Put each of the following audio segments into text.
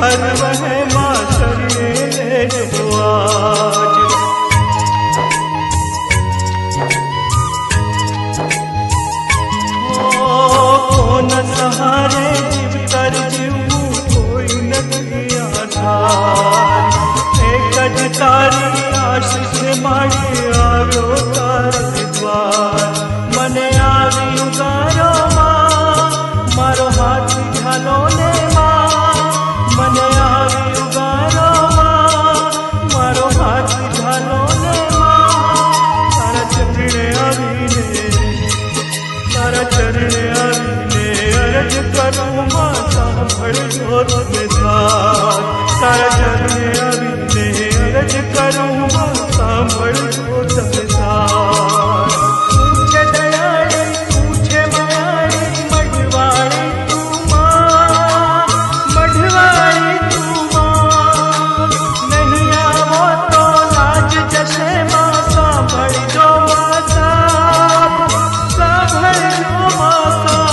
हर वह माँ शरणे ले जो आज। कौन सहारे जीव कर जीवू कोई नहीं आधार। एक ज तारी आशीष माड़ी આવ્યો તાર દ્વાર। મને આવી ઉગારો માં મારો હાથ ઝાલો ને માં। મને આવી ઉગારો માં મારો હાથ ઝાલો ને માં। તારા ચરણે આવીને અરજ કરું માં સાંભળજો તમે સાથ। તારા ચરણે આવીને અરજ કરું માં સાંભળજો તમે સાથ। પૂછે દયાળી પૂછે માયાળી મઢવાળી તું માં। મઢવાળી તું માં નહીં આવો તો લાજ જશે માં। સાંભળજો માં સાથ સાંભળજો માં સાથ।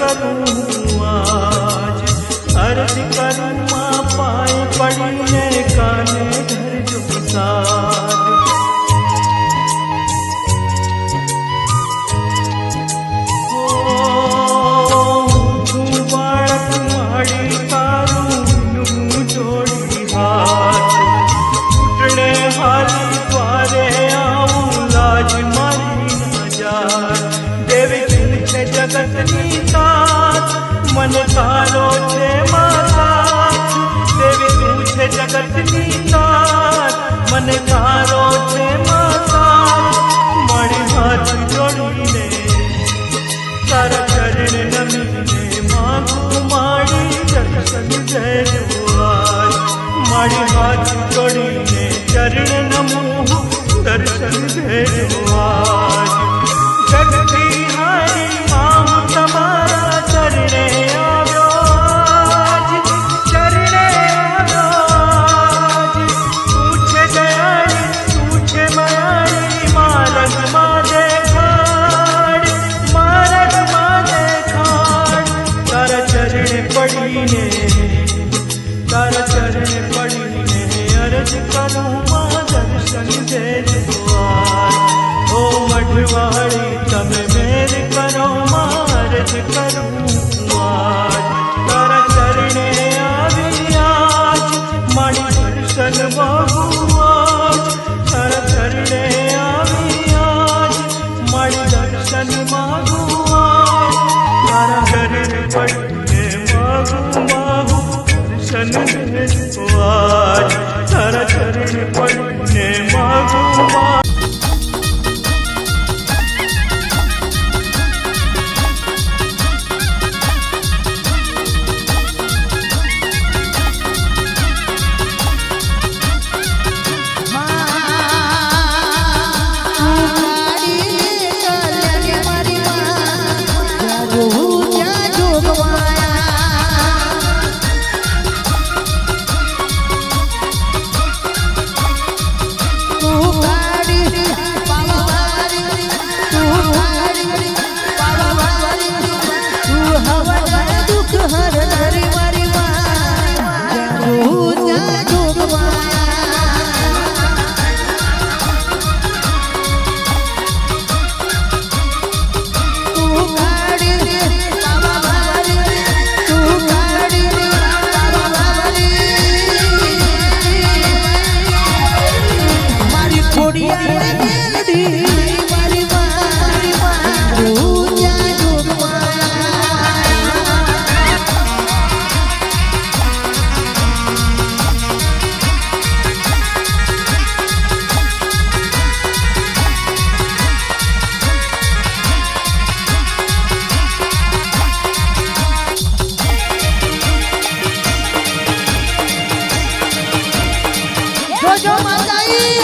करूँ आज अर्ज करूँ माँ पाए पड़ीने काने धर जो साथ। तू बाळक माड़ी तारू यूं जोड़ी हाथ। उठने हाली द्वारे आऊं लाज मारी न जाए। देवी तुझे जगतनी तात मन तारो छे माता। देवी तुझे जगतनी तात मन तारो छे माता। मारी हाथ जोड़ीने तारा चरण नमीने मांगू मारी दर्शन देजो आज। मारी हाथ जोड़ीने चरण नमूँ दर्शन देजो आज। जगती हारी मां तमारा चरणे આવ્યો આજ। ચરણે આવ્યો આજ। પૂછે દયાળી પૂછે માયાળી મારગમાં દેખાડ। મારગમાં દેખાડ। તારા ચરણે પડીને અરજ કરું માં દર્શન દેજો આજ। ઓ મઢવાળી તમે મેર કરો માં અરજ કરું આજ। તારા ચરણે આવી આજ મારી દર્શન માગું આજ। તારા ચરણે આવી આજ મારી દર્શન માગું આજ। તારા ચરણે પડીને માગું દર્શન દેજો આજ। તારા ચરણે પડીને માગું માતાજી